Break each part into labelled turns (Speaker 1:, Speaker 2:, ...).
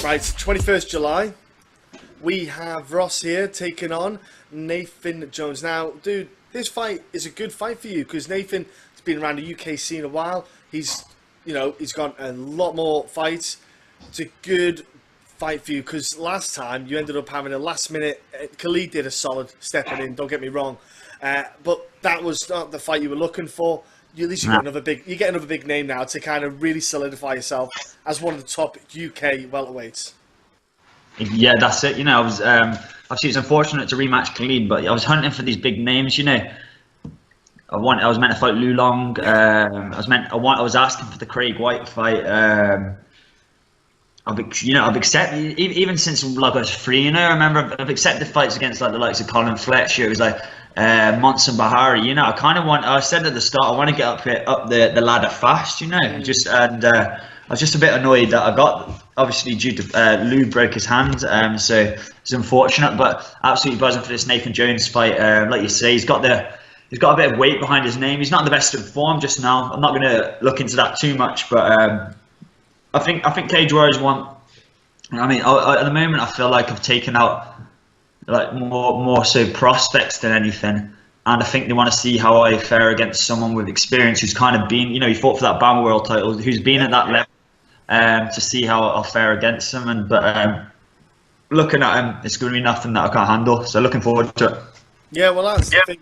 Speaker 1: Right, 21st July. We have Ross here taking on Nathan Jones. Now, dude, this fight is a good fight for you because Nathan has been around the UK scene a while. He's got a lot more fights. It's a good fight for you because last time you ended up having a last minute. Khalid did a solid stepping in. Don't get me wrong, but that was not the fight you were looking for. At least you get another big name now to kind of really solidify yourself as one of the top UK welterweights.
Speaker 2: Yeah, that's it. I was obviously it's unfortunate to rematch Khalid, but I was hunting for these big names. I was meant to fight Lu Long. I was asking for the Craig White fight. I've accepted even since I was free. I remember I've accepted fights against like the likes of Colin Fletcher. It was like Monson Bahari. I said at the start I want to get up the ladder fast. I was just a bit annoyed that I got, obviously due to Lou broke his hand, so it's unfortunate, but absolutely buzzing for this Nathan Jones fight. Like you say, he's got a bit of weight behind his name. He's not in the best of form just now. I'm not going to look into that too much, but I think Cage Warriors want. I mean, at the moment, I feel like I've taken out like more so prospects than anything. And I think they want to see how I fare against someone with experience who's kind of been, he fought for that BAMMA world title, who's been at that level. To see how I'll fare against him, but looking at him, it's going to be nothing that I can't handle. So looking forward to it.
Speaker 1: Yeah, well, that's the thing.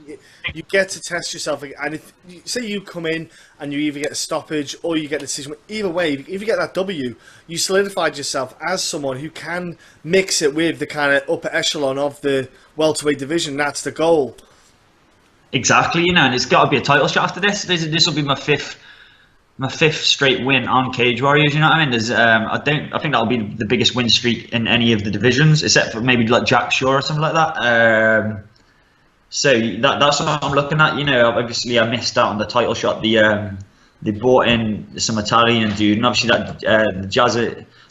Speaker 1: You get to test yourself, and if say you come in and you either get a stoppage or you get a decision, either way, if you get that W, you solidified yourself as someone who can mix it with the kind of upper echelon of the welterweight division. That's the goal.
Speaker 2: Exactly, and it's got to be a title shot after this. This will be my fifth straight win on Cage Warriors. You know what I mean? I think that'll be the biggest win streak in any of the divisions, except for maybe like Jack Shaw or something like that. So that's what I'm looking at. Obviously I missed out on the title shot. They brought in some Italian dude, and obviously that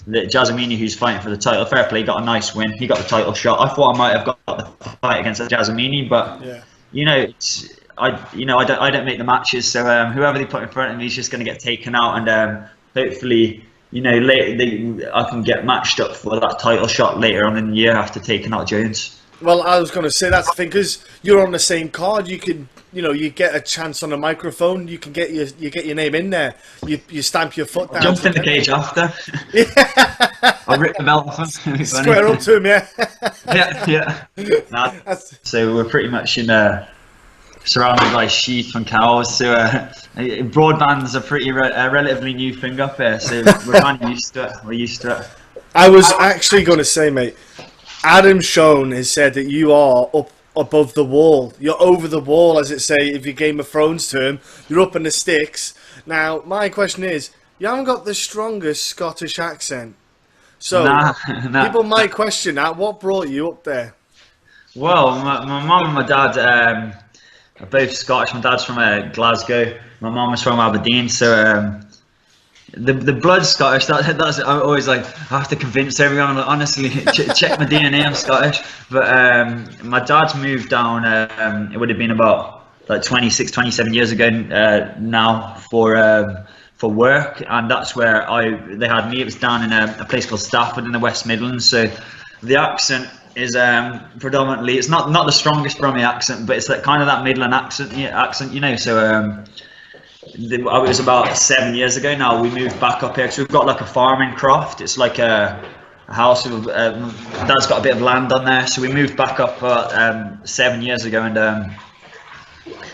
Speaker 2: Jazzamini, who's fighting for the title, fair play, got a nice win. He got the title shot. I thought I might have got the fight against Jazzamini, but I don't make the matches, so whoever they put in front of me is just going to get taken out, and hopefully, later I can get matched up for that title shot later on in the year after taking out Jones.
Speaker 1: Well, I was going to say that's the thing, because you're on the same card. You can, you get a chance on the microphone. You can get your name in there. You stamp your foot down.
Speaker 2: Jump in the cage after. I'll rip the belt off him.
Speaker 1: Square up to him, yeah.
Speaker 2: Yeah. So we're pretty much surrounded by sheep and cows, so broadband's a pretty relatively new thing up here, so we're kind of used to it. We're used to it.
Speaker 1: I was actually going to say, mate, Adam Schoen has said that you are up above the wall. You're over the wall, as it say, if you Game of Thrones term. You're up in the sticks. Now, my question is, you haven't got the strongest Scottish accent. So, people might question that. What brought you up there?
Speaker 2: Well, my mum and my dad are both Scottish. My dad's from Glasgow. My mum is from Aberdeen. So the blood's Scottish. That's I always like. I have to convince everyone. I'm like, honestly, check my DNA. I'm Scottish. But my dad's moved down. It would have been about like 27 years ago now for work, and that's where they had me. It was down in a place called Stafford in the West Midlands. So the accent is predominantly, it's not the strongest Brummie accent, but it's like kind of that Midland accent. So it was about 7 years ago now we moved back up here, so we've got like a farm in Croft. It's like a house with Dad's got a bit of land on there, so we moved back up 7 years ago, and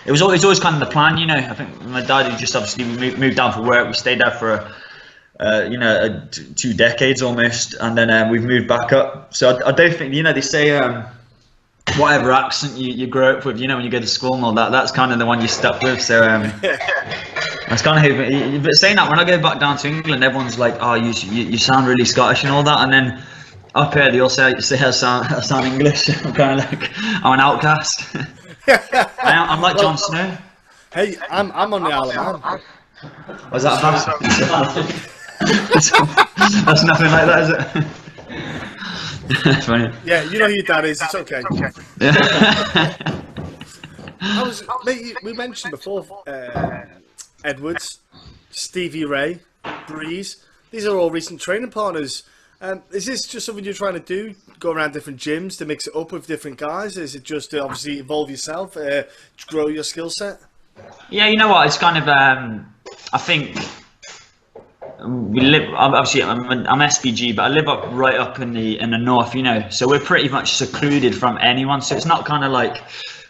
Speaker 2: it was always kind of the plan. I think my dad, he just obviously moved down for work. We stayed there for 2 decades almost, and then we've moved back up. So I don't think, they say whatever accent you grow up with, when you go to school and all that, that's kind of the one you stuck with. So that's kind of how. But saying that, when I go back down to England, everyone's like, "Oh, you sound really Scottish and all that," and then up here they all say I sound English. I'm kind of like, I'm an outcast. I'm like Jon Snow.
Speaker 1: Hey, I'm on the Isle of Man.
Speaker 2: Was that fast? That's nothing like that, is it? That's funny.
Speaker 1: Yeah, you know who your dad is. It's okay.
Speaker 2: Yeah.
Speaker 1: We mentioned before Edwards, Stevie Ray, Breeze. These are all recent training partners. Is this just something you're trying to do? Go around different gyms to mix it up with different guys? Is it just to obviously evolve yourself, grow your skill set?
Speaker 2: Yeah, you know what? It's kind of I think we live. Obviously, I'm SDG, but I live right up in the north. So we're pretty much secluded from anyone. So it's not kind of like,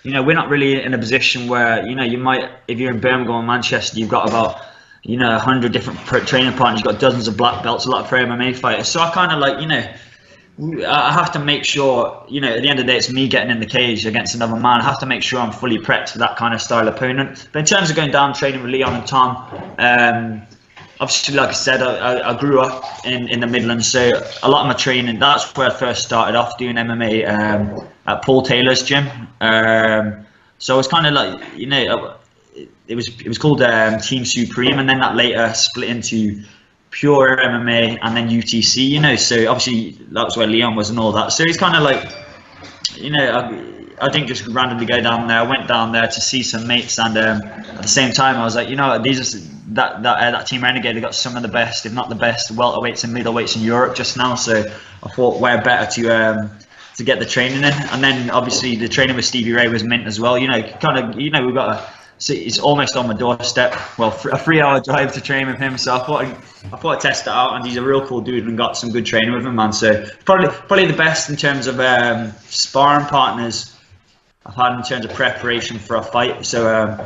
Speaker 2: we're not really in a position where you might, if you're in Birmingham or Manchester, you've got about 100 different training partners. You've got dozens of black belts, a lot of pro MMA fighters. So I kind of like I have to make sure, at the end of the day, it's me getting in the cage against another man. I have to make sure I'm fully prepped for that kind of style opponent. But in terms of going down training with Leon and Tom, obviously, like I said, I grew up in the Midlands, so a lot of my training, that's where I first started off doing MMA at Paul Taylor's gym. So it was kind of like, it was called Team Supreme, and then that later split into pure MMA and then UTC, so obviously that was where Leon was and all that. So it's kind of like, I didn't just randomly go down there. I went down there to see some mates, and at the same time I was like, that Team Renegade, they got some of the best, if not the best, welterweights and middleweights in Europe just now. So I thought, where better to get the training in. And then obviously the training with Stevie Ray was mint as well. We've got it's almost on my doorstep. Well, a 3-hour drive to train with him. So I thought I'd test it out, and he's a real cool dude, and got some good training with him, man. So probably the best in terms of sparring partners I've had in terms of preparation for a fight. So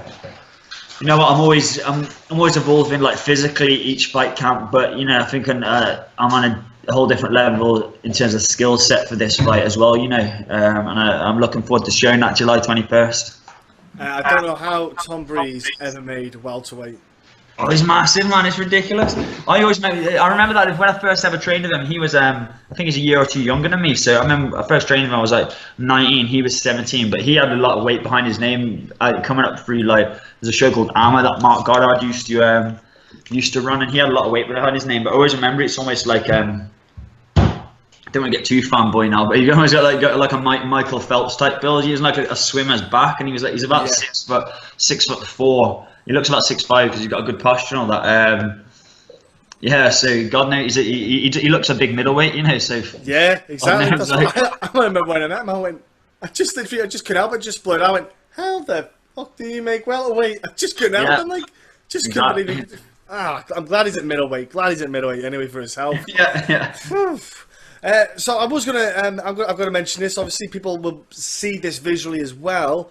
Speaker 2: you know what, I'm always evolving, like, physically each fight camp, but I think I'm on a whole different level in terms of skill set for this fight as well. And I'm looking forward to showing that July 21st.
Speaker 1: I don't know how Tom Breeze ever made welterweight.
Speaker 2: Oh, he's massive, man. It's ridiculous. I remember that when I first ever trained with him, he was, I think he's a year or two younger than me. So I remember I first trained him, I was like 19, he was 17, but he had a lot of weight behind his name, coming up through, like, there's a show called Armour that Mark Goddard used to run, and he had a lot of weight behind his name. But I always remember it's almost like, I don't want to get too fanboy now, but he almost got like a Michael Phelps type build. He was like a swimmer's back, and he's about 6'4". He looks about 6'5" because he's got a good posture and all that. So God knows he looks a big middleweight, So
Speaker 1: yeah, exactly. That's I remember when I met him. I went, I just couldn't help it. Just blurred out. I went, how the fuck do you make welterweight? I just couldn't help it. Like, just couldn't believe it. I'm glad he's at middleweight. Glad he's at middleweight anyway for his health.
Speaker 2: Yeah.
Speaker 1: So I was gonna, I've got to mention this. Obviously, people will see this visually as well.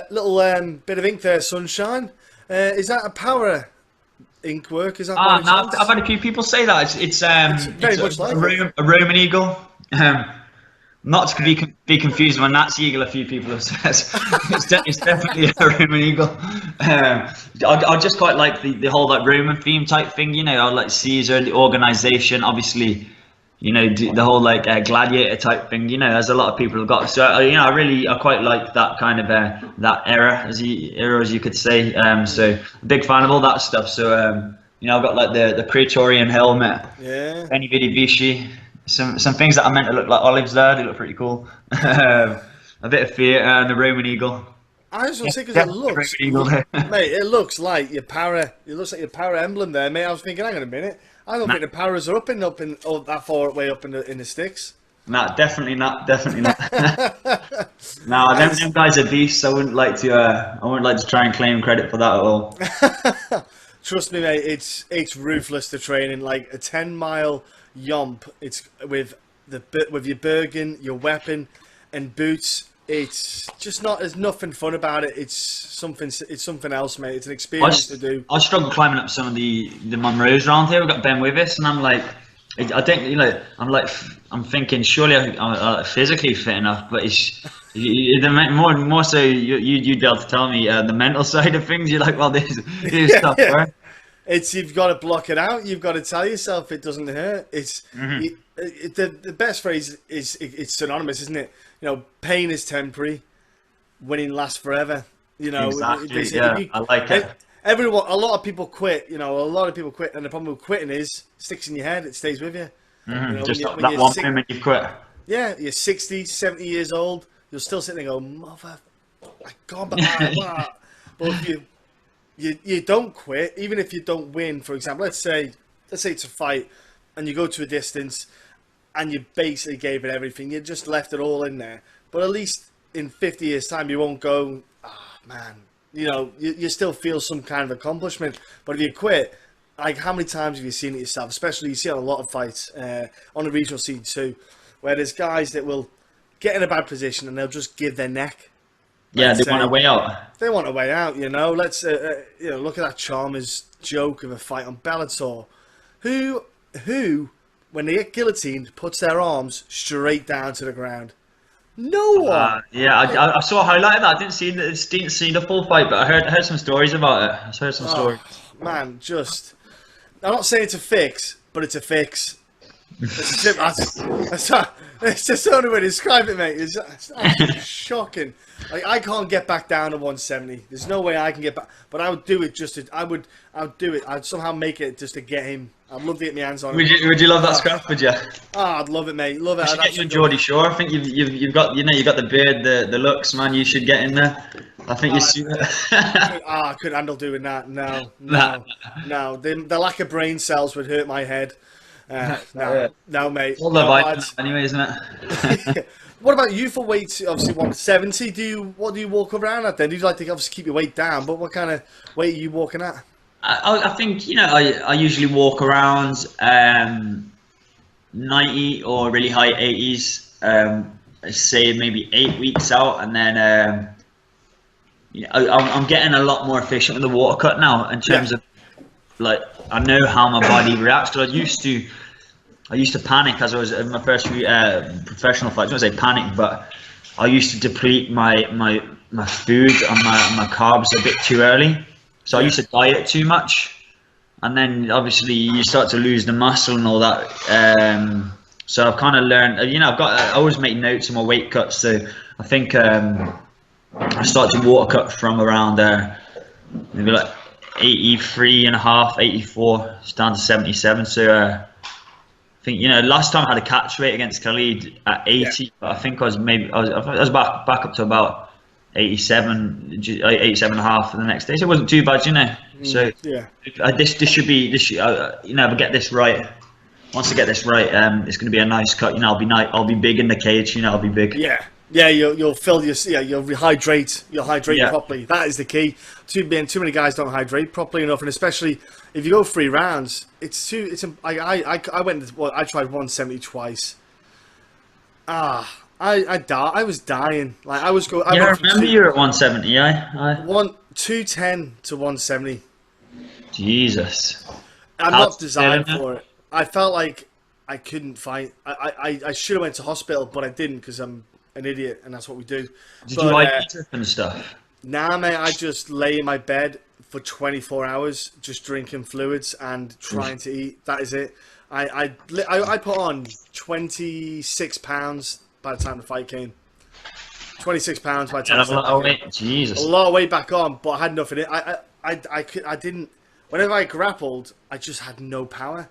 Speaker 1: Little bit of ink there, Sunshine. Is that a power ink work? Is that?
Speaker 2: No, I've had a few people say that. It's
Speaker 1: very much like
Speaker 2: a Roman eagle. Not to be confused with a Nazi eagle. A few people have said it's definitely a Roman eagle. I just quite like the whole, like, Roman theme type thing. I like Caesar, the organization, obviously. The whole, like, gladiator type thing. As a lot of people have got. So I quite like that kind of that era as you could say. So big fan of all that stuff. So I've got, like, the Praetorian helmet.
Speaker 1: Yeah.
Speaker 2: Veni Vidi Vici. Some things that are meant to look like olives there. They look pretty cool. A bit of fear and the Roman eagle.
Speaker 1: I was going to say, because mate, it looks like your para. It looks like your para emblem there, mate. I was thinking, hang on a minute. I don't think the paras are up in that far way up in the sticks.
Speaker 2: Nah, definitely not. Nah, them guys are beasts. I wouldn't like to try and claim credit for that at all.
Speaker 1: Trust me, mate. It's ruthless, the training. Like a 10-mile yomp. It's with your Bergen, your weapon, and boots. It's just not. There's nothing fun about it. It's something else, mate. It's an experience to do.
Speaker 2: I struggle climbing up some of the Monroes around here. We've got Ben Wivis, and I'm like, I don't, I'm thinking surely I'm physically fit enough, but it's more so you'd be able to tell me the mental side of things. You're like, well, this stuff, right?
Speaker 1: You've got to block it out. You've got to tell yourself it doesn't hurt. It's the best phrase is it's synonymous, isn't it? Pain is temporary, winning lasts forever.
Speaker 2: Exactly. I like it.
Speaker 1: A lot of people quit. A lot of people quit, and the problem with quitting is it sticks in your head. It stays with you.
Speaker 2: Just that one moment you've quit.
Speaker 1: Yeah, you're 60, 70 years old. You'll still sit there and go, mother, my God, but if you don't quit, even if you don't win. For example, let's say it's a fight, and you go to a distance, and you basically gave it everything. You just left it all in there. But at least in 50 years' time, you won't go, ah, man, you know, you still feel some kind of accomplishment. But if you quit, like, how many times have you seen it yourself? Especially, you see it on a lot of fights, on the regional scene too, where there's guys that will get in a bad position and they'll just give their neck.
Speaker 2: Yeah, they want a way out.
Speaker 1: They want a way out, you know. Let's, you know, look at that Chalmers joke of a fight on Bellator. Who, when they get guillotined, puts their arms straight down to the ground? No one.
Speaker 2: Yeah, I saw a highlight of that. I didn't see the full fight, but I heard some stories about it. I heard some stories.
Speaker 1: Man, just, I'm not saying it's a fix, but it's a fix. It's just the only way to describe it, mate. It's absolutely shocking. Like, I can't get back down to 170. There's no way I can get back. But I would do it just to, I would do it. I'd somehow make it just to get him. I'd love to get my hands on him.
Speaker 2: Would you love that scrap? Would you?
Speaker 1: Oh, I'd love it, mate. Love it.
Speaker 2: I should get you and Geordie Shore. I think you've got the beard, the looks, man. You should get in there. I think you see that.
Speaker 1: I couldn't handle doing that. No. The lack of brain cells would hurt my head. No, mate.
Speaker 2: All the vitamins anyway, isn't it?
Speaker 1: What about you for weight? Obviously 170. What do you walk around at then? Do you like to obviously keep your weight down? But what kind of weight are you walking at?
Speaker 2: I think, you know, I usually walk around 90 or really high 80s. Say maybe 8 weeks out, and then you know, I'm getting a lot more efficient with the water cut now in terms of, like, I know how my body reacts. Because I used to panic as I was in my first few professional fights. I don't say panic, but I used to deplete my food and my carbs a bit too early. So I used to diet too much, and then obviously you start to lose the muscle and all that. So I've kind of learned, you know, I always make notes of my weight cuts. So I think I started to water cut from around maybe like 83 and a half, 84, it's down to 77. So I think, you know, last time I had a catch weight against Khalid at 80, but I think I was back up to about 87 and a half for the next day. So it wasn't too bad, you know. So this should be, you know, if I get this right, once I get this right, it's going to be a nice cut. You know, I'll be big in the cage. You know, I'll be big.
Speaker 1: Yeah, you'll fill you'll hydrate. You'll hydrate properly. That is the key. Too many guys don't hydrate properly enough, and especially if you go 3 rounds, I tried 170 twice. I was dying. Like, I remember
Speaker 2: you were at 170. Yeah.
Speaker 1: 210 to 170.
Speaker 2: Jesus.
Speaker 1: I'm not designed for it. I felt like I couldn't fight. I should have went to hospital, but I didn't because I'm an idiot, and that's what we do.
Speaker 2: Did you like eat and stuff?
Speaker 1: Nah, mate. I just lay in my bed for 24 hours, just drinking fluids and trying to eat. That is it. I put on 26 pounds by the time the fight came. 26 pounds by the time the fight came.
Speaker 2: Jesus.
Speaker 1: A lot of weight back on, but I had enough in it. I didn't. Whenever I grappled, I just had no power.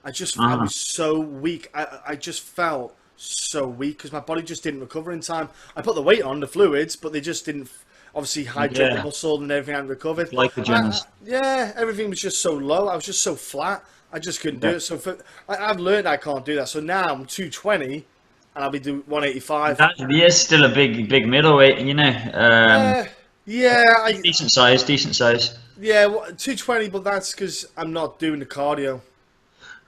Speaker 1: I was so weak. I just felt so weak because my body just didn't recover in time. I put the weight on, the fluids, but they just didn't obviously hydrate the muscle and everything hadn't recovered. Everything was just so low. I was just so flat. I just couldn't do it. So I've learned I can't do that. So now I'm 220 and I'll be doing 185.
Speaker 2: That is still a big middleweight, you know. Decent size.
Speaker 1: Yeah, 220, but that's because I'm not doing the cardio.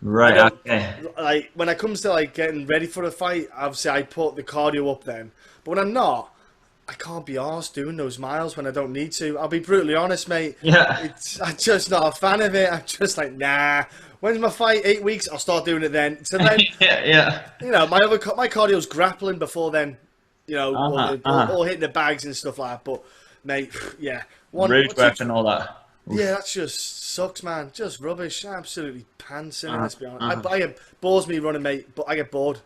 Speaker 2: Right. Okay.
Speaker 1: Like, when it comes to like getting ready for a fight, obviously I put the cardio up then. But when I'm not, I can't be arsed doing those miles when I don't need to. I'll be brutally honest, mate.
Speaker 2: Yeah.
Speaker 1: I'm just not a fan of it. I'm just like, nah. When's my fight? 8 weeks. I'll start doing it then. So then, you know, my cardio's grappling before then. You know, or hitting the bags and stuff like that. But mate,
Speaker 2: road work and all that.
Speaker 1: Yeah, that just sucks, man. Just rubbish. Absolutely pantsing, let's be honest. It bores me running, mate, but I get bored.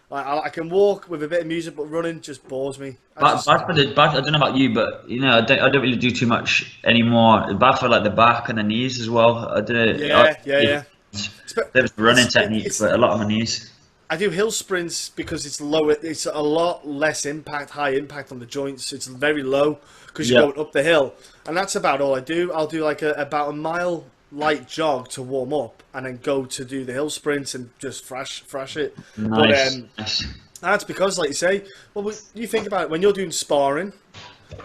Speaker 1: Like, I can walk with a bit of music, but running just bores me. I
Speaker 2: don't know about you, but, you know, I don't really do too much anymore. Bad for, like, the back and the knees as well. I don't know.
Speaker 1: Yeah.
Speaker 2: There's running techniques, but a lot of my knees.
Speaker 1: I do hill sprints because it's lower. It's a lot less high impact on the joints. It's very low because you're going up the hill, and that's about all I do. I'll do like about a mile light jog to warm up, and then go to do the hill sprints and just thrash it.
Speaker 2: Nice.
Speaker 1: But that's because, like you say, well, you think about it, when you're doing sparring,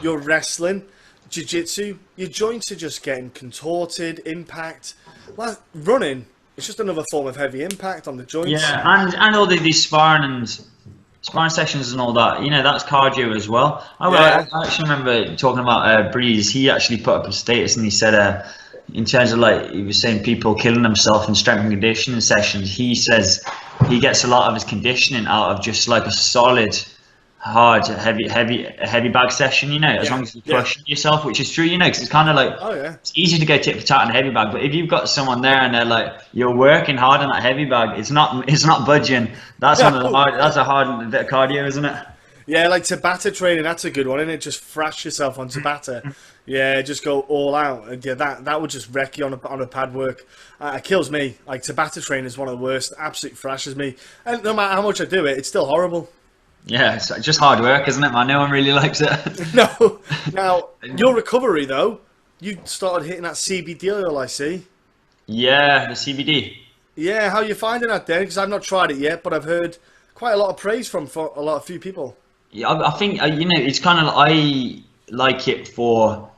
Speaker 1: you're wrestling, jiu-jitsu, your joints are just getting contorted, impact. Well, running, it's just another form of heavy impact on the joints.
Speaker 2: Yeah, and all these sparring sessions and all that, you know, that's cardio as well. I actually remember talking about Breeze. He actually put up a status and he said, in terms of, like, he was saying people killing themselves in strength and conditioning sessions, he says he gets a lot of his conditioning out of just like a solid, hard, heavy bag session, you know, as long as you push yourself, which is true, you know, because it's kind of like, it's easy to go tit for tat in a heavy bag, but if you've got someone there and they're like, you're working hard on that heavy bag, it's not budging. That's that's a hard bit of cardio, isn't it?
Speaker 1: Yeah, like Tabata training, that's a good one, isn't it? Just thrash yourself on Tabata. Yeah, just go all out. And yeah, that would just wreck you on a pad work. It kills me. Like, Tabata training is one of the worst. Absolutely thrashes me. And no matter how much I do it, it's still horrible.
Speaker 2: Yeah, it's just hard work, isn't it, man? No one really likes it.
Speaker 1: No. Now, your recovery, though, you started hitting that CBD oil, I see.
Speaker 2: Yeah, the CBD.
Speaker 1: Yeah, how are you finding that then? Because I've not tried it yet, but I've heard quite a lot of praise from a few people.
Speaker 2: Yeah, I think, you know, it's kind of, I like it for,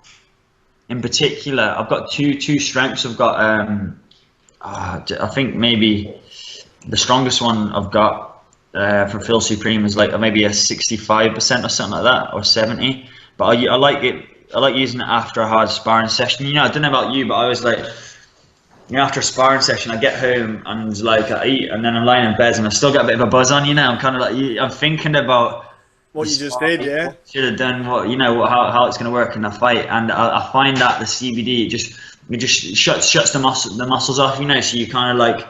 Speaker 2: in particular, I've got two strengths. I've got, I think maybe the strongest one I've got from Phil Supreme is like maybe a 65% or something like that, or 70. But I like it. I like using it after a hard sparring session. You know, I don't know about you, but I was like, you know, after a sparring session, I get home and like I eat, and then I'm lying in bed and I still got a bit of a buzz on. You know, I'm kind of like, I'm thinking about
Speaker 1: what you just did, yeah.
Speaker 2: Should have done what, you know, how it's going to work in a fight, and I find that the CBD it just shuts the muscles off, you know. So you kind of like,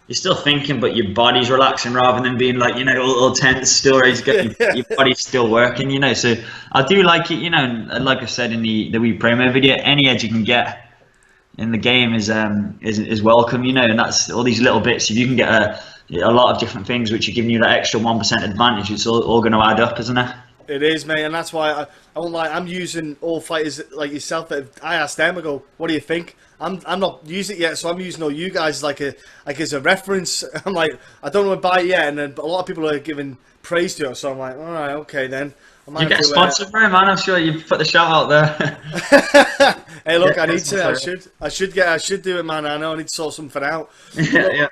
Speaker 2: you're still thinking, but your body's relaxing rather than being like, you know, all tense still, ready to get your body's still working, you know. So I do like it, you know. And like I said in the wee promo video, any edge you can get in the game is welcome, you know. And that's all these little bits. If you can get a lot of different things which are giving you that extra 1% advantage, it's all going to add up, isn't it?
Speaker 1: It is, mate, and that's why I won't lie, I'm using all fighters like yourself. That I asked them, I go, what do you think? I'm not using it yet, so I'm using all you guys like as a reference. I'm like, I don't want to buy it yet, and then a lot of people are giving praise to it, so I'm like, all right, okay then.
Speaker 2: You get sponsored by it, man. I'm sure you put the shout out there.
Speaker 1: Hey, look, I need to. I should do it, man. I know I need to sort something out.
Speaker 2: Yeah.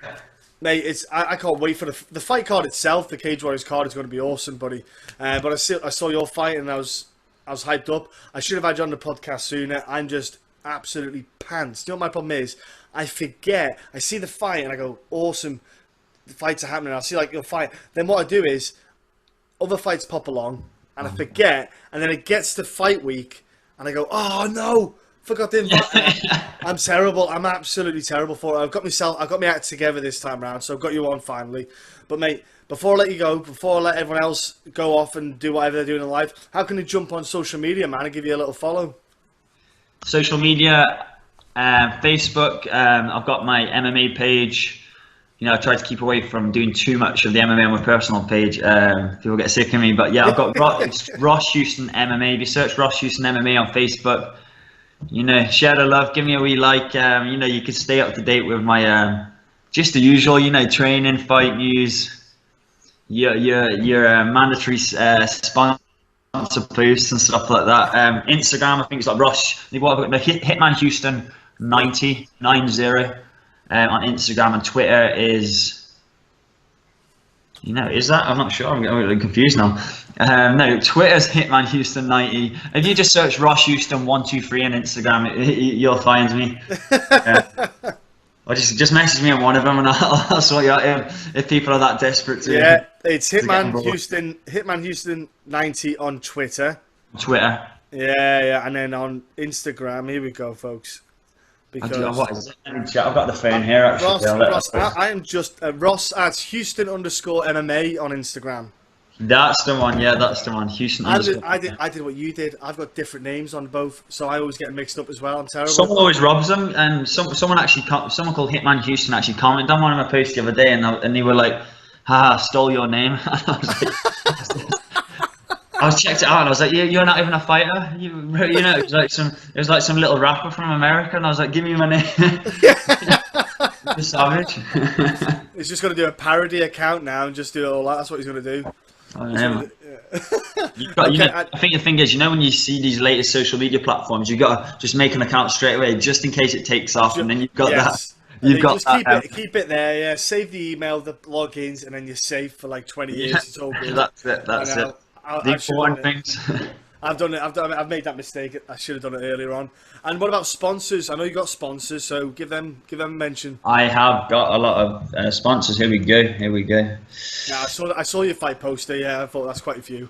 Speaker 1: Mate, I can't wait for the fight card itself. The Cage Warriors card is going to be awesome, buddy. But I saw your fight and I was hyped up. I should have had you on the podcast sooner. I'm just absolutely pants. You know what my problem is? I forget. I see the fight and I go, awesome. The fights are happening. I see like your fight. Then what I do is other fights pop along and I forget. And then it gets to fight week and I go, oh no. Forgot to invite. I'm terrible. I'm absolutely terrible for it. I've got my act together this time round, so I've got you on finally. But mate, before I let you go, before I let everyone else go off and do whatever they're doing in life, how can they jump on social media, man, and give you a little follow?
Speaker 2: Social media, Facebook. I've got my MMA page. You know, I try to keep away from doing too much of the MMA on my personal page. People get sick of me, but yeah, I've got Ross Houston MMA. If you search Ross Houston MMA on Facebook, you know, share the love, give me a wee like. You know, you can stay up to date with my just the usual, you know, training, fight news, your mandatory sponsor posts and stuff like that. Instagram, I think it's like Ross. What have I got? Hitman Houston 90 on Instagram, and Twitter is. You know, is that? I'm not sure. I'm getting confused now. No, Twitter's Hitman Houston 90. If you just search Ross Houston 123 on Instagram, you'll find me. Or just message me on one of them, and I'll sort you out if people are that desperate to.
Speaker 1: Yeah, it's Hitman Houston 90 on Twitter.
Speaker 2: Twitter.
Speaker 1: Yeah, and then on Instagram. Here we go, folks. Because
Speaker 2: what is it? I've got the phone here actually.
Speaker 1: I am just Ross at Houston_MMA on Instagram.
Speaker 2: That's the one, yeah, that's the one. Houston.
Speaker 1: I did what you did. I've got different names on both, so I always get mixed up as well. I'm terrible.
Speaker 2: Someone always robs them, and someone called Hitman Houston actually commented on one of my posts the other day, and they were like, "Ha, stole your name." And I was like, I was checked it out and I was like, you're not even a fighter. It was like some little rapper from America, and I was like, give me my name. You're savage.
Speaker 1: He's just going to do a parody account now and just do it all that. That's what he's going to do.
Speaker 2: I am.
Speaker 1: Okay,
Speaker 2: I think the thing is, when you see these latest social media platforms, you got to just make an account straight away, just in case it takes off, and then you've got
Speaker 1: yes.
Speaker 2: that. You've got
Speaker 1: just
Speaker 2: that,
Speaker 1: keep it there. Yeah, save the email, the logins, and then you're safe for like 20 years. It's all good.
Speaker 2: That's it. That's it. The important things.
Speaker 1: I've done it. I've made that mistake. I should have done it earlier on. And what about sponsors? I know you got sponsors, so give them a mention.
Speaker 2: I have got a lot of sponsors. Here we go.
Speaker 1: Yeah, I saw your fight poster. Yeah, I thought that's quite a few.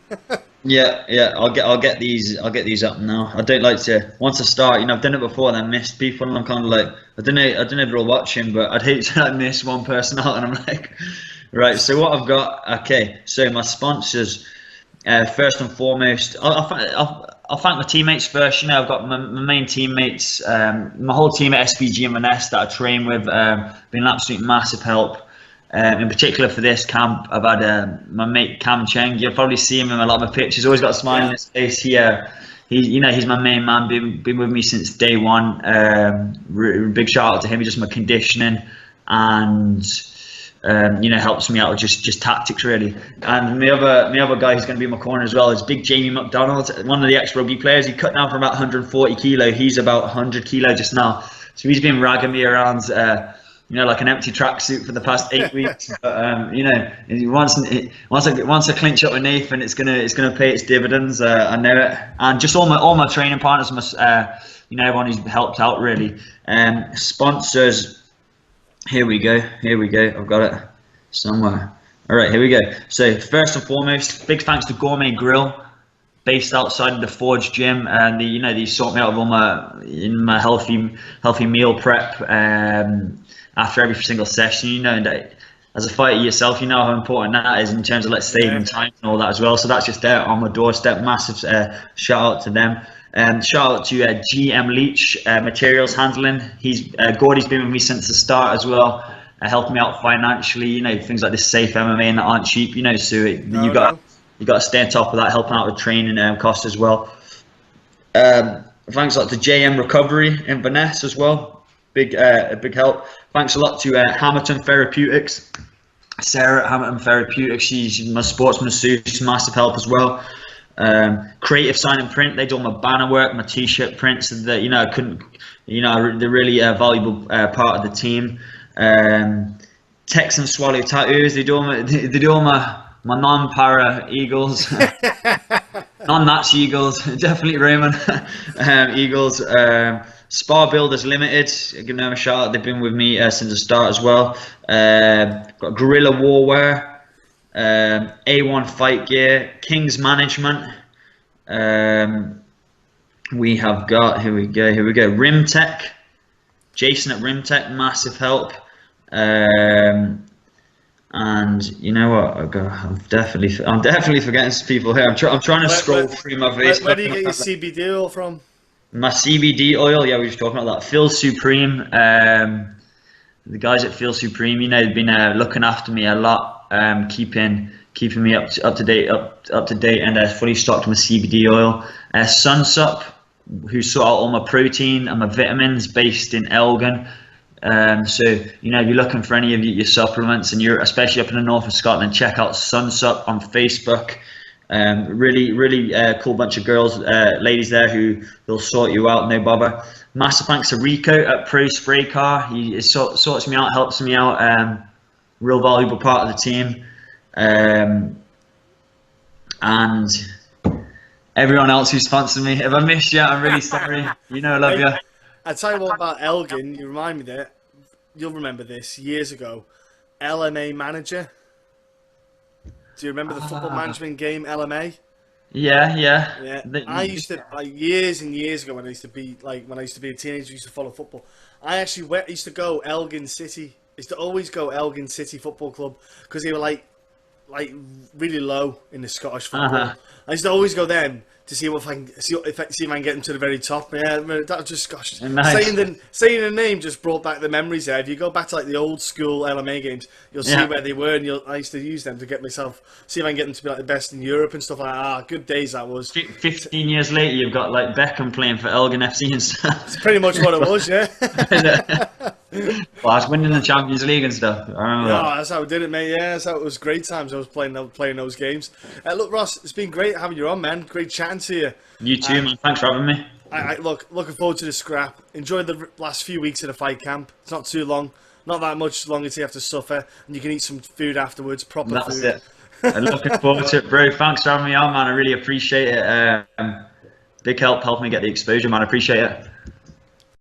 Speaker 2: Yeah. I'll get these up now. I don't like to, once I start. I've done it before and I missed people, and I'm kind of like, I don't know if they're all watching, but I'd hate to miss one person out, and I'm like, right. So what I've got. Okay. So my sponsors. First and foremost, I'll thank my teammates first. I've got my main teammates, my whole team at SBG and Vanessa that I train with, been an absolute massive help. In particular for this camp, I've had my mate Cam Cheng. You'll probably see him in a lot of my pictures. Always got a smile on his face. He's my main man. Been with me since day one. Big shout out to him. He's just my conditioning and. Helps me out with just tactics really. And my other guy who's going to be in my corner as well is Big Jamie McDonald, one of the ex-rugby players. He cut down from about 140 kilo. He's about 100 kilo just now. So he's been ragging me around, like an empty tracksuit for the past 8 weeks. But once I clinch up with Nathan, it's gonna pay its dividends. I know it. And just all my training partners, everyone who's helped out really. Sponsors. Here we go. I've got it somewhere. All right, here we go. So first and foremost, big thanks to Gourmet Grill, based outside of the Forge gym, and they sort me out of all my healthy meal prep after every single session. And as a fighter yourself, you know how important that is in terms of saving time and all that as well. So that's just there on my doorstep. Massive shout out to them. Shout out to GM Leach Materials Handling. Gordy's been with me since the start as well, helping me out financially. Things like this safe MMA and that aren't cheap. So you got to stay on top of that, helping out with training costs as well. Thanks a lot to JM Recovery in Vanessa as well. Big help. Thanks a lot to Hamilton Therapeutics. Sarah at Hamilton Therapeutics. She's my sports masseuse. Massive help as well. Creative Sign and Print, they do all my banner work, my t-shirt prints. That they're really a valuable part of the team. Texan Swallow Tattoos, they do all my non-para eagles, non-Nats eagles, definitely Raymond eagles. Spar Builders Limited, give them a shout out. They've been with me since the start as well. Got Guerrilla Warwear. A1 Fight Gear, King's Management. We have got, here we go, Rim Tech, Jason at Rim Tech, massive help. And you know what? I'm definitely forgetting some people here. I'm trying to scroll through my Facebook.
Speaker 1: Where do you get your CBD oil from?
Speaker 2: My CBD oil, yeah, we were talking about that. Phil Supreme, the guys at Feel Supreme, they've been looking after me a lot. Keeping me up to date, and fully stocked my CBD oil. Sunsup, who sort out all my protein and my vitamins, based in Elgin. So if you're looking for any of your supplements, and you're especially up in the north of Scotland, check out Sunsup on Facebook. Really cool bunch of girls, ladies there who will sort you out, no bother. Massive thanks to Rico at Pro Spray Car. He sorts me out, helps me out. Real valuable part of the team, and everyone else who's sponsored me. If I missed you, I'm really sorry. I love you.
Speaker 1: I tell you what about Elgin. You remind me that you'll remember this years ago. LMA Manager. Do you remember the football management game LMA?
Speaker 2: Yeah.
Speaker 1: I used to, years and years ago, when I used to be a teenager, I used to follow football. I used to go Elgin City. Is to always go Elgin City Football Club, because they were like really low in the Scottish football. I used to always go them to see if I can see if I can get him to the very top. Yeah, that just gosh,
Speaker 2: Nice.
Speaker 1: saying the name just brought back the memories there. If you go back to like the old school LMA games, you'll see where they were, and I used to use them to get myself see if I can get them to be like the best in Europe and stuff like that. Ah, good days that was.
Speaker 2: 15 years later, you've got like Beckham playing for Elgin FC and stuff.
Speaker 1: It's pretty much what it was, yeah.
Speaker 2: Well, I was winning the Champions League and stuff. I remember
Speaker 1: Yeah,
Speaker 2: that.
Speaker 1: that's how we did it, mate. Yeah, that's how it was. Great times. I was playing those games. Look, Ross, it's been great having you on, man. Great chatting to you.
Speaker 2: You too, man. Thanks for having me.
Speaker 1: Looking forward to the scrap. Enjoy the last few weeks of the fight camp. It's not too long. Not that much longer till you have to suffer, and you can eat some food afterwards. Proper
Speaker 2: That's
Speaker 1: food.
Speaker 2: it. I'm looking forward to it, bro. Thanks for having me on, man. I really appreciate it. Big help helping me get the exposure, man. I appreciate it.